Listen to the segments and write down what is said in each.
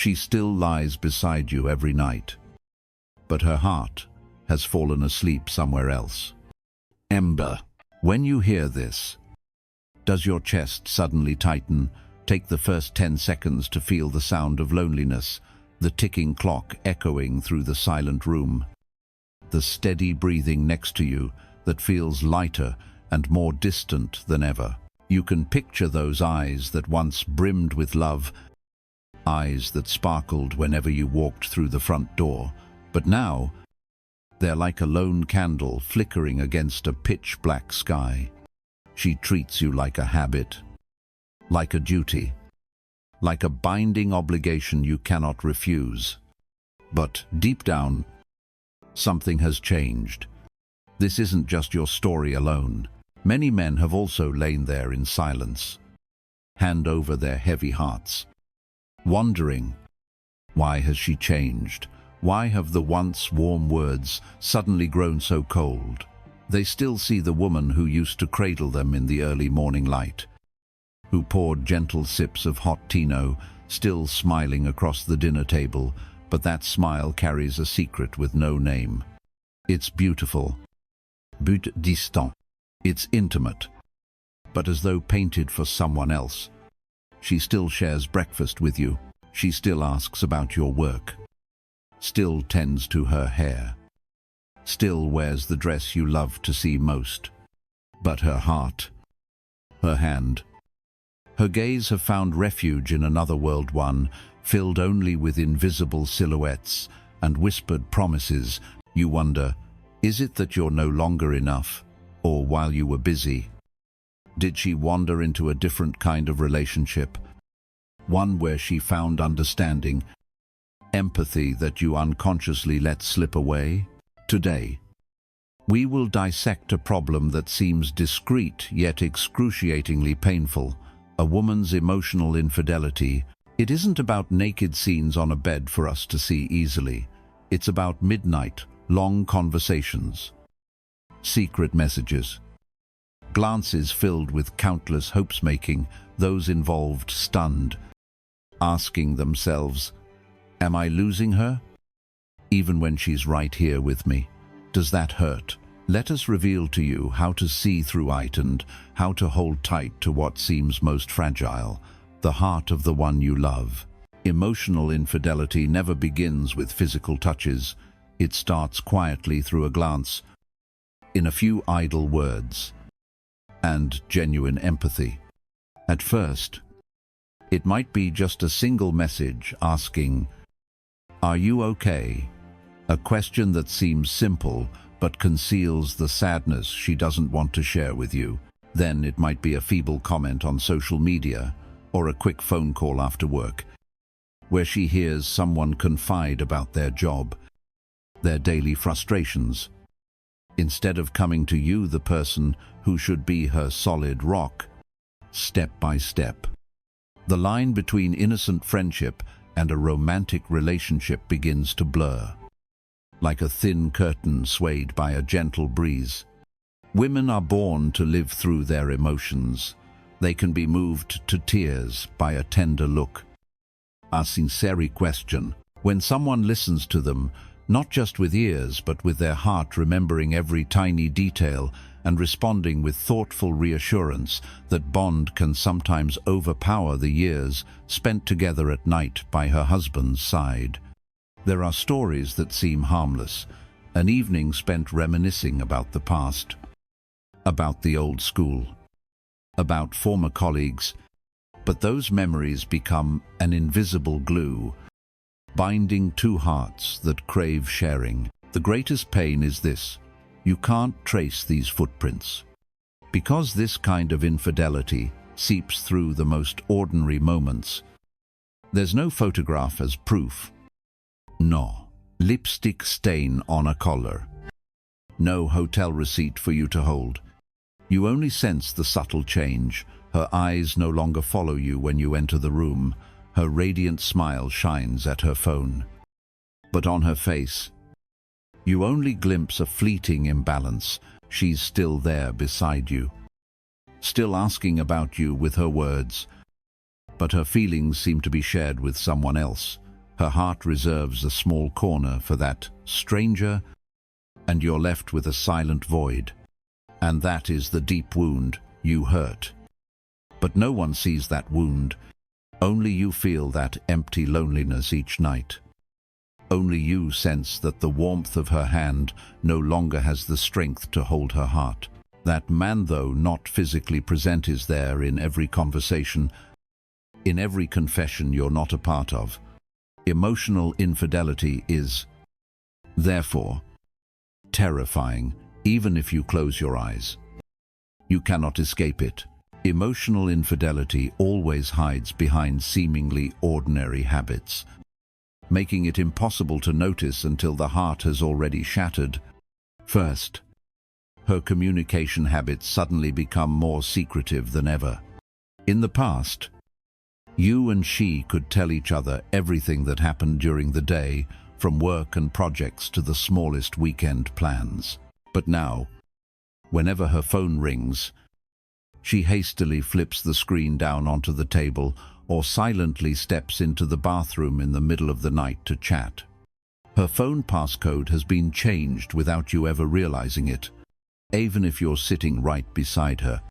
She still lies beside you every night, but her heart has fallen asleep somewhere else. Ember, when you hear this, does your chest suddenly tighten? Take the first 10 seconds to feel the sound of loneliness, the ticking clock echoing through the silent room, the steady breathing next to you that feels lighter and more distant than ever. You can picture those eyes that once brimmed with love, eyes that sparkled whenever you walked through the front door, but now they're like a lone candle flickering against a pitch-black sky. She treats you like a habit, like a duty, like a binding obligation you cannot refuse. But deep down, something has changed. This isn't just your story alone. Many men have also lain there in silence, hand over their heavy hearts, wondering, why has she changed? Why have the once warm words suddenly grown so cold? They still see the woman who used to cradle them in the early morning light, who poured gentle sips of hot Tino, still smiling across the dinner table, but that smile carries a secret with no name. It's beautiful, but distant. It's intimate, but as though painted for someone else. She still shares breakfast with you. She still asks about your work, still tends to her hair, still wears the dress you love to see most. But her heart, her hand, her gaze have found refuge in another world, one filled only with invisible silhouettes and whispered promises. You wonder, is it that you're no longer enough? Or while you were busy, did she wander into a different kind of relationship? One where she found understanding, empathy that you unconsciously let slip away? Today, we will dissect a problem that seems discreet yet excruciatingly painful, a woman's emotional infidelity. It isn't about naked scenes on a bed for us to see easily. It's about midnight, long conversations, secret messages, glances filled with countless hopes-making, those involved stunned, asking themselves, am I losing her? Even when she's right here with me. Does that hurt? Let us reveal to you how to see through it and how to hold tight to what seems most fragile, the heart of the one you love. Emotional infidelity never begins with physical touches. It starts quietly through a glance, in a few idle words, and genuine empathy. At first, it might be just a single message asking, are you okay? A question that seems simple but conceals the sadness she doesn't want to share with you. Then it might be a feeble comment on social media or a quick phone call after work, where she hears someone confide about their job, their daily frustrations, instead of coming to you, the person who should be her solid rock, step by step. The line between innocent friendship and a romantic relationship begins to blur, like a thin curtain swayed by a gentle breeze. Women are born to live through their emotions. They can be moved to tears by a tender look, a sincere question. When someone listens to them, not just with ears but with their heart, remembering every tiny detail and responding with thoughtful reassurance, that bond can sometimes overpower the years spent together at night by her husband's side. There are stories that seem harmless, an evening spent reminiscing about the past, about the old school, about former colleagues, but those memories become an invisible glue, binding two hearts that crave sharing. The greatest pain is this: you can't trace these footprints. Because this kind of infidelity seeps through the most ordinary moments. There's no photograph as proof. No lipstick stain on a collar. No hotel receipt for you to hold. You only sense the subtle change. Her eyes no longer follow you when you enter the room. Her radiant smile shines at her phone. But on her face, you only glimpse a fleeting imbalance. She's still there beside you, still asking about you with her words, but her feelings seem to be shared with someone else. Her heart reserves a small corner for that stranger, and you're left with a silent void. And that is the deep wound you hurt. But no one sees that wound. Only you feel that empty loneliness each night. Only you sense that the warmth of her hand no longer has the strength to hold her heart. That man, though not physically present, is there in every conversation, in every confession you're not a part of. Emotional infidelity is, therefore, terrifying, even if you close your eyes. You cannot escape it. Emotional infidelity always hides behind seemingly ordinary habits, making it impossible to notice until the heart has already shattered. First, her communication habits suddenly become more secretive than ever. In the past, you and she could tell each other everything that happened during the day, from work and projects to the smallest weekend plans. But now, whenever her phone rings, she hastily flips the screen down onto the table or silently steps into the bathroom in the middle of the night to chat. Her phone passcode has been changed without you ever realizing it, even if you're sitting right beside her.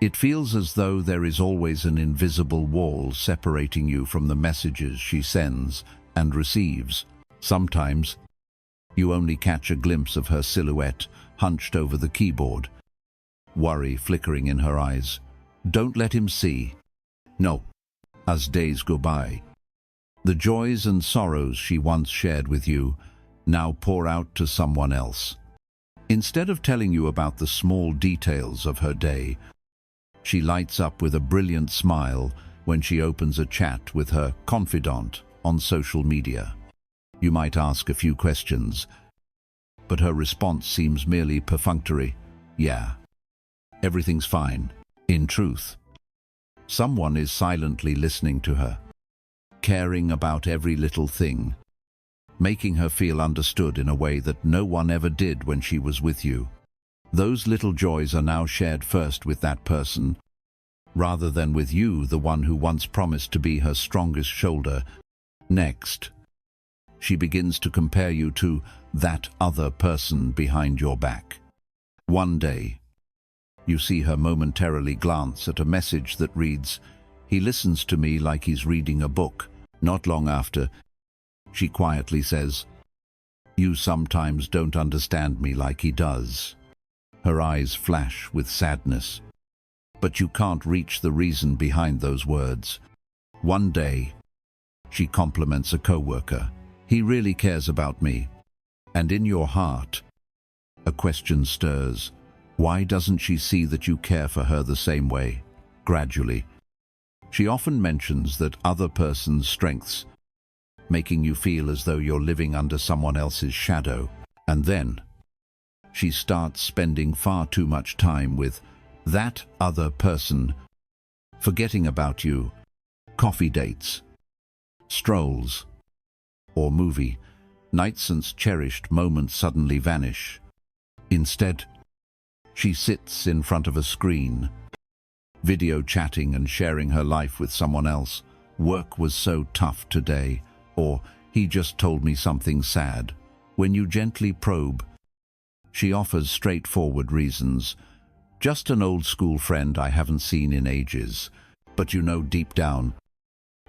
It feels as though there is always an invisible wall separating you from the messages she sends and receives. Sometimes, you only catch a glimpse of her silhouette hunched over the keyboard, worry flickering in her eyes. Don't let him see. No. As days go by, the joys and sorrows she once shared with you now pour out to someone else. Instead of telling you about the small details of her day, she lights up with a brilliant smile when she opens a chat with her confidant on social media. You might ask a few questions, but her response seems merely perfunctory. Yeah, everything's fine. In truth, someone is silently listening to her, caring about every little thing, making her feel understood in a way that no one ever did when she was with you. Those little joys are now shared first with that person, rather than with you, the one who once promised to be her strongest shoulder. Next, she begins to compare you to that other person behind your back. One day, you see her momentarily glance at a message that reads, "He listens to me like he's reading a book." Not long after, she quietly says, "You sometimes don't understand me like he does." Her eyes flash with sadness, but you can't reach the reason behind those words. One day, she compliments a coworker. "He really cares about me." And in your heart, a question stirs. Why doesn't she see that you care for her the same way? Gradually, she often mentions that other person's strengths, making you feel as though you're living under someone else's shadow. And then, she starts spending far too much time with that other person, forgetting about you. Coffee dates, strolls, or movie nights since cherished moments suddenly vanish. Instead, she sits in front of a screen, video chatting and sharing her life with someone else. "Work was so tough today," or "He just told me something sad." When you gently probe, she offers straightforward reasons. "Just an old school friend I haven't seen in ages." But you know deep down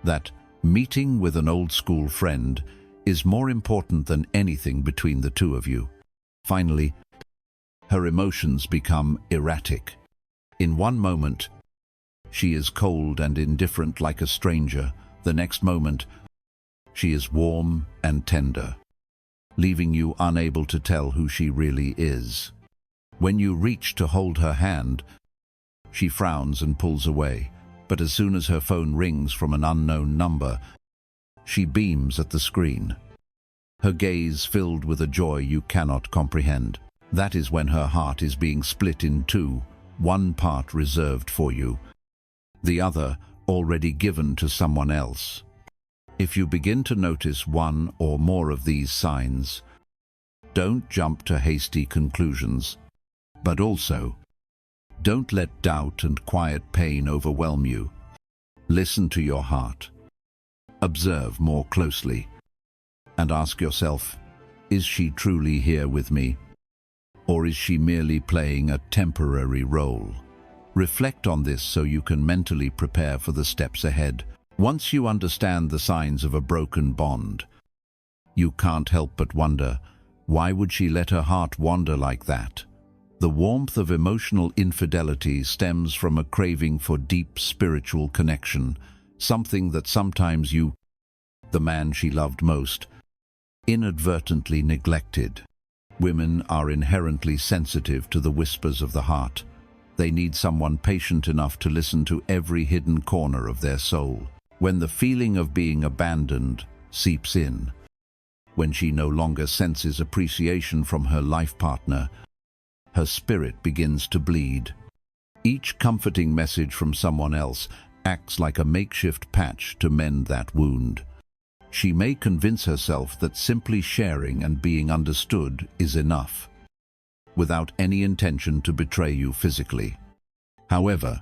that meeting with an old school friend is more important than anything between the two of you. Finally, her emotions become erratic. In one moment, she is cold and indifferent like a stranger. The next moment, she is warm and tender, leaving you unable to tell who she really is. When you reach to hold her hand, she frowns and pulls away. But as soon as her phone rings from an unknown number, she beams at the screen, her gaze filled with a joy you cannot comprehend. That is when her heart is being split in two, one part reserved for you, the other already given to someone else. If you begin to notice one or more of these signs, don't jump to hasty conclusions, but also, don't let doubt and quiet pain overwhelm you. Listen to your heart. Observe more closely and ask yourself, is she truly here with me? Or is she merely playing a temporary role? Reflect on this so you can mentally prepare for the steps ahead. Once you understand the signs of a broken bond, you can't help but wonder, why would she let her heart wander like that? The warmth of emotional infidelity stems from a craving for deep spiritual connection, something that sometimes you, the man she loved most, inadvertently neglected. Women are inherently sensitive to the whispers of the heart. They need someone patient enough to listen to every hidden corner of their soul. When the feeling of being abandoned seeps in, when she no longer senses appreciation from her life partner, her spirit begins to bleed. Each comforting message from someone else acts like a makeshift patch to mend that wound. She may convince herself that simply sharing and being understood is enough, without any intention to betray you physically. However,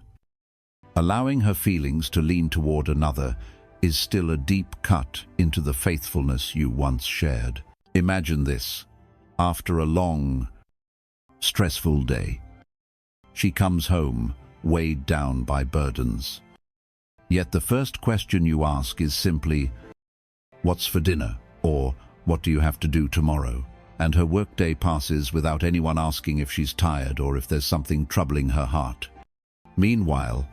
allowing her feelings to lean toward another is still a deep cut into the faithfulness you once shared. Imagine this. After a long, stressful day, she comes home, weighed down by burdens. Yet the first question you ask is simply, "What's for dinner?" or "What do you have to do tomorrow?" And her workday passes without anyone asking if she's tired or if there's something troubling her heart. Meanwhile,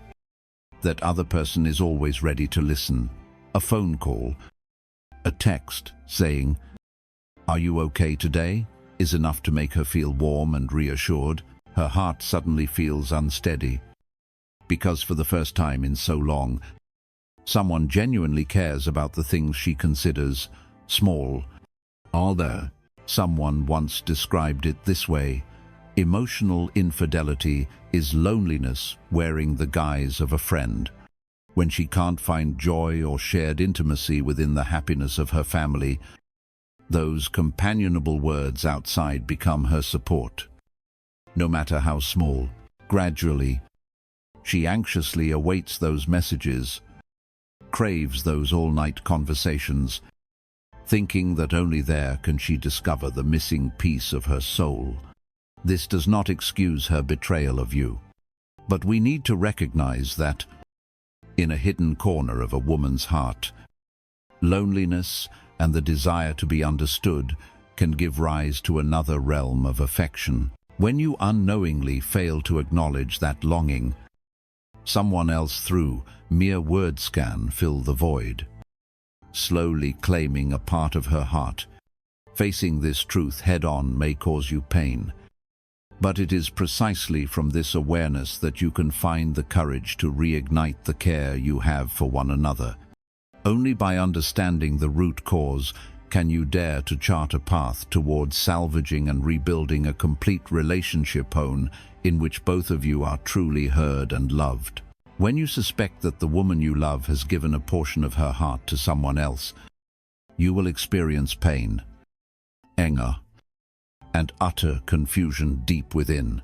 that other person is always ready to listen. A phone call, a text saying, "Are you okay today?" is enough to make her feel warm and reassured. Her heart suddenly feels unsteady, because for the first time in so long, someone genuinely cares about the things she considers small. Although someone once described it this way, emotional infidelity is loneliness wearing the guise of a friend. When she can't find joy or shared intimacy within the happiness of her family, those companionable words outside become her support. No matter how small, gradually, she anxiously awaits those messages, craves those all-night conversations, thinking that only there can she discover the missing piece of her soul. This does not excuse her betrayal of you, but we need to recognize that, in a hidden corner of a woman's heart, loneliness and the desire to be understood can give rise to another realm of affection. When you unknowingly fail to acknowledge that longing, someone else through mere word scan fill the void, slowly claiming a part of her heart. Facing this truth head-on may cause you pain, but it is precisely from this awareness that you can find the courage to reignite the care you have for one another. Only by understanding the root cause can you dare to chart a path towards salvaging and rebuilding a complete relationship home in which both of you are truly heard and loved. When you suspect that the woman you love has given a portion of her heart to someone else, you will experience pain, anger, and utter confusion deep within.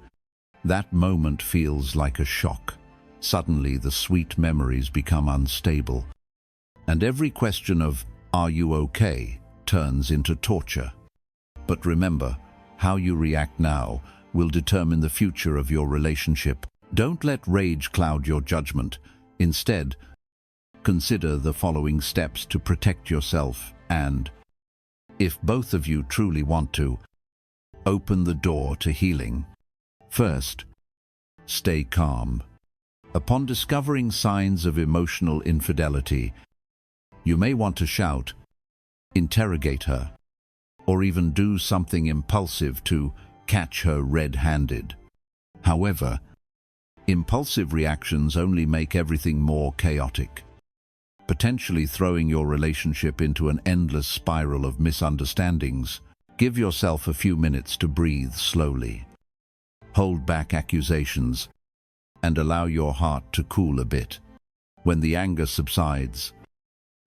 That moment feels like a shock. Suddenly the sweet memories become unstable, and every question of, "Are you okay?" turns into torture. But remember, how you react now will determine the future of your relationship. Don't let rage cloud your judgment. Instead, consider the following steps to protect yourself and, if both of you truly want to, open the door to healing. First, stay calm. Upon discovering signs of emotional infidelity, you may want to shout, interrogate her, or even do something impulsive to catch her red-handed. However, impulsive reactions only make everything more chaotic, potentially throwing your relationship into an endless spiral of misunderstandings. Give yourself a few minutes to breathe slowly. Hold back accusations and allow your heart to cool a bit. When the anger subsides,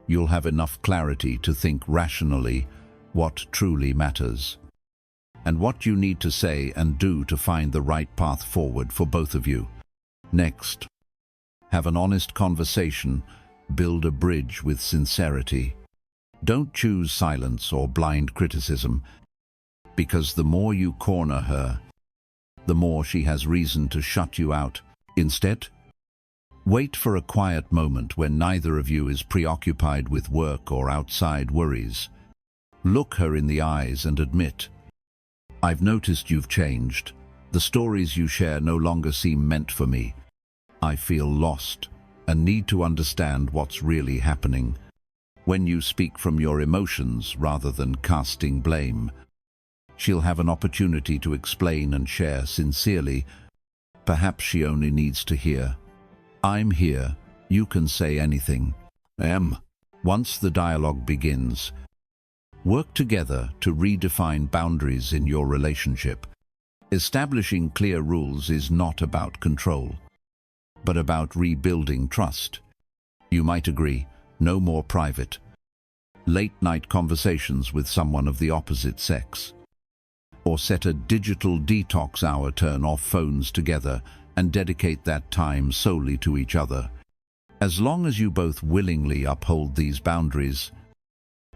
you'll have enough clarity to think rationally what truly matters, and what you need to say and do to find the right path forward for both of you. Next, have an honest conversation Build a bridge with sincerity. Don't choose silence or blind criticism, because the more you corner her, the more she has reason to shut you out. Instead, wait for a quiet moment when neither of you is preoccupied with work or outside worries. Look her in the eyes and admit, "I've noticed you've changed. The stories you share no longer seem meant for me. I feel lost and need to understand what's really happening." When you speak from your emotions rather than casting blame, she'll have an opportunity to explain and share sincerely. Perhaps she only needs to hear, "I'm here, you can say anything." Once the dialogue begins, work together to redefine boundaries in your relationship. Establishing clear rules is not about control, but about rebuilding trust. You might agree, no more private, late-night conversations with someone of the opposite sex. Or set a digital detox hour, turn off phones together, and dedicate that time solely to each other. As long as you both willingly uphold these boundaries,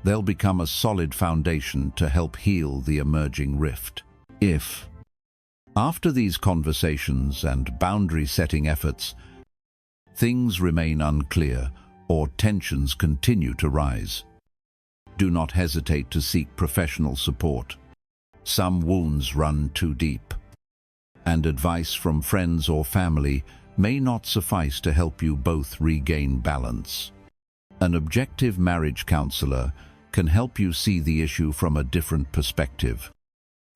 they'll become a solid foundation to help heal the emerging rift. If, after these conversations and boundary-setting efforts, things remain unclear or tensions continue to rise, do not hesitate to seek professional support. Some wounds run too deep, and advice from friends or family may not suffice to help you both regain balance. An objective marriage counselor can help you see the issue from a different perspective,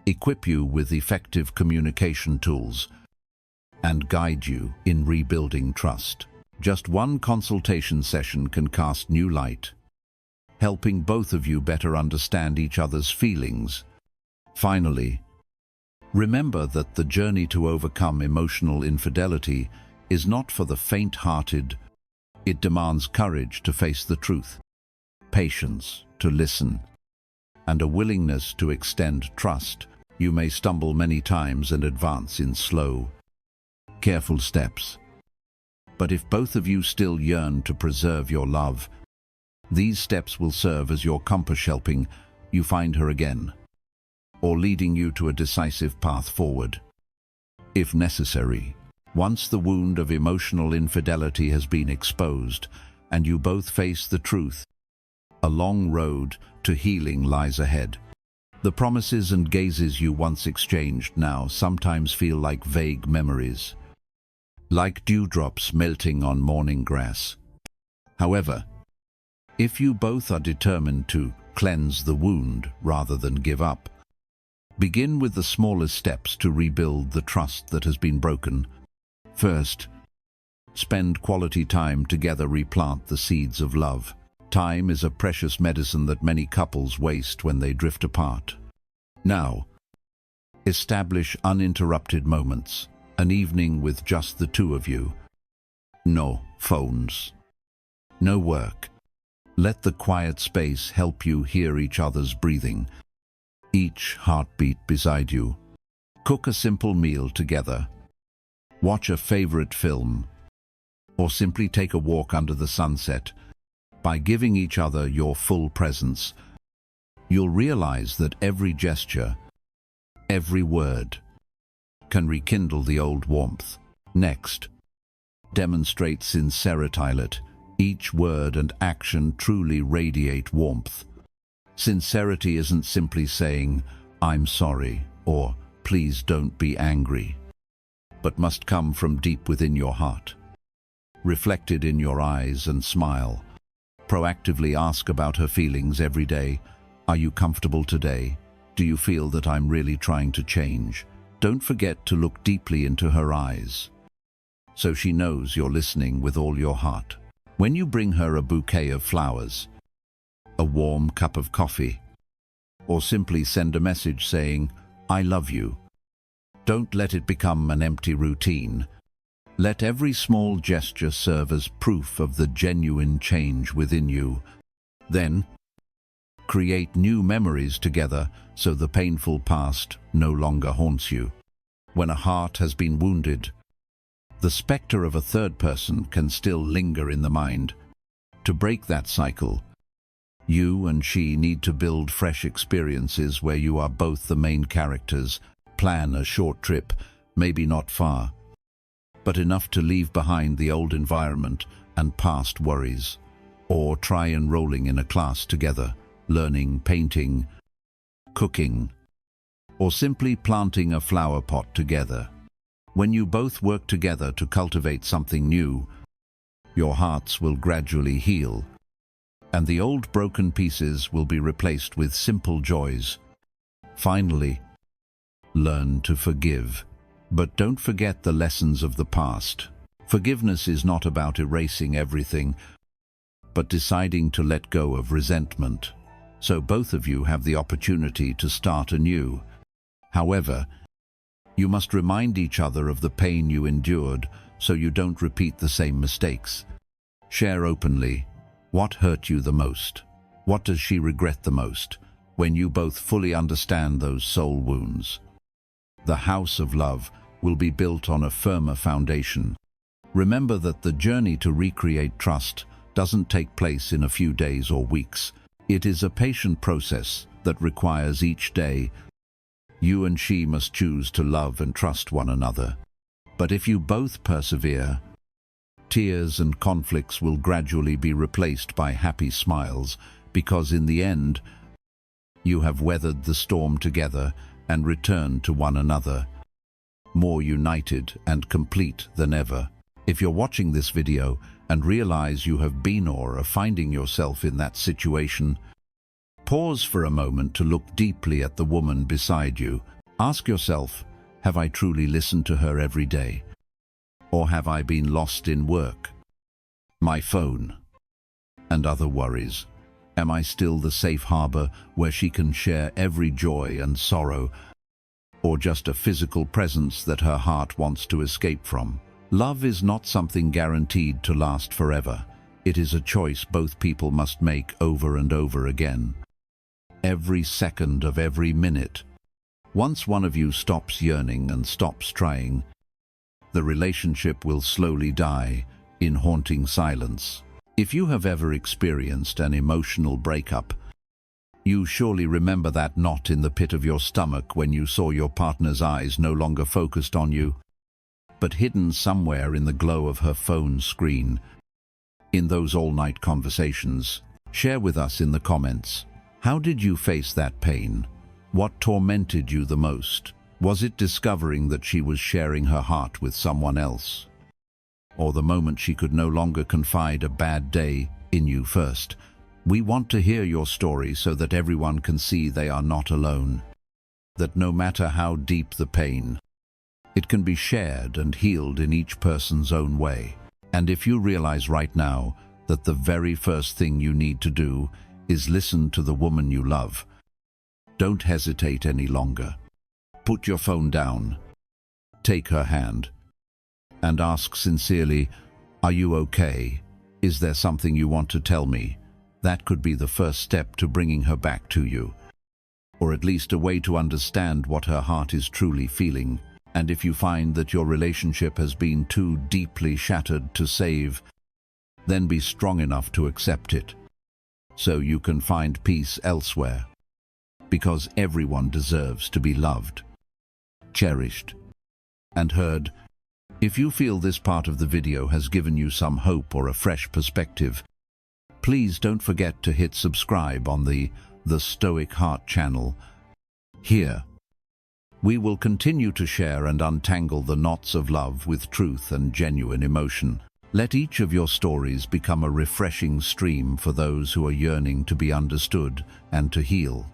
equip you with effective communication tools, and guide you in rebuilding trust. Just one consultation session can cast new light, helping both of you better understand each other's feelings. Finally, remember that the journey to overcome emotional infidelity is not for the faint-hearted. It demands courage to face the truth, patience to listen, and a willingness to extend trust. You may stumble many times and advance in slow, careful steps. But if both of you still yearn to preserve your love, these steps will serve as your compass, helping you find her again, or leading you to a decisive path forward. If necessary, once the wound of emotional infidelity has been exposed and you both face the truth, a long road to healing lies ahead. The promises and gazes you once exchanged now sometimes feel like vague memories, like dewdrops melting on morning grass. However, if you both are determined to cleanse the wound rather than give up, begin with the smallest steps to rebuild the trust that has been broken. First, spend quality time together, replant the seeds of love. Time is a precious medicine that many couples waste when they drift apart. Now, establish uninterrupted moments, an evening with just the two of you. No phones, no work. Let the quiet space help you hear each other's breathing, each heartbeat beside you. Cook a simple meal together, watch a favorite film, or simply take a walk under the sunset. By giving each other your full presence, you'll realize that every gesture, every word, can rekindle the old warmth. Next, demonstrate sincerity. Each word and action truly radiate warmth. Sincerity isn't simply saying, "I'm sorry," or "please don't be angry," but must come from deep within your heart, reflected in your eyes and smile. Proactively ask about her feelings every day. Are you comfortable today? Do you feel that I'm really trying to change? Don't forget to look deeply into her eyes, so she knows you're listening with all your heart. When you bring her a bouquet of flowers, a warm cup of coffee, or simply send a message saying, "I love you," don't let it become an empty routine. Let every small gesture serve as proof of the genuine change within you. Then, create new memories together so the painful past no longer haunts you. When a heart has been wounded, the specter of a third person can still linger in the mind. To break that cycle, you and she need to build fresh experiences where you are both the main characters. Plan a short trip, maybe not far, but enough to leave behind the old environment and past worries. Or try enrolling in a class together, learning painting, cooking, or simply planting a flower pot together. When you both work together to cultivate something new, your hearts will gradually heal, and the old broken pieces will be replaced with simple joys. Finally, learn to forgive. But don't forget the lessons of the past. Forgiveness is not about erasing everything, but deciding to let go of resentment, so both of you have the opportunity to start anew. However, you must remind each other of the pain you endured so you don't repeat the same mistakes. Share openly. What hurt you the most? What does she regret the most? When you both fully understand those soul wounds, the house of love will be built on a firmer foundation. Remember that the journey to recreate trust doesn't take place in a few days or weeks. It is a patient process that requires each day. You and she must choose to love and trust one another. But if you both persevere, tears and conflicts will gradually be replaced by happy smiles, because in the end, you have weathered the storm together and returned to one another, more united and complete than ever. If you're watching this video and realize you have been or are finding yourself in that situation, pause for a moment to look deeply at the woman beside you. Ask yourself, have I truly listened to her every day? Or have I been lost in work, my phone, and other worries? Am I still the safe harbor where she can share every joy and sorrow, or just a physical presence that her heart wants to escape from? Love is not something guaranteed to last forever. It is a choice both people must make over and over again, every second of every minute. Once one of you stops yearning and stops trying, the relationship will slowly die in haunting silence. If you have ever experienced an emotional breakup, you surely remember that knot in the pit of your stomach when you saw your partner's eyes no longer focused on you, but hidden somewhere in the glow of her phone screen. In those all-night conversations, share with us in the comments. How did you face that pain? What tormented you the most? Was it discovering that she was sharing her heart with someone else? Or the moment she could no longer confide a bad day in you first? We want to hear your story so that everyone can see they are not alone. That no matter how deep the pain, it can be shared and healed in each person's own way. And if you realize right now that the very first thing you need to do is listen to the woman you love, don't hesitate any longer. Put your phone down, take her hand, and ask sincerely, are you okay? Is there something you want to tell me? That could be the first step to bringing her back to you, or at least a way to understand what her heart is truly feeling. And if you find that your relationship has been too deeply shattered to save, then be strong enough to accept it, so you can find peace elsewhere. Because everyone deserves to be loved, cherished, and heard. If you feel this part of the video has given you some hope or a fresh perspective, please don't forget to hit subscribe on the Stoic Heart channel. Here, we will continue to share and untangle the knots of love with truth and genuine emotion. Let each of your stories become a refreshing stream for those who are yearning to be understood and to heal.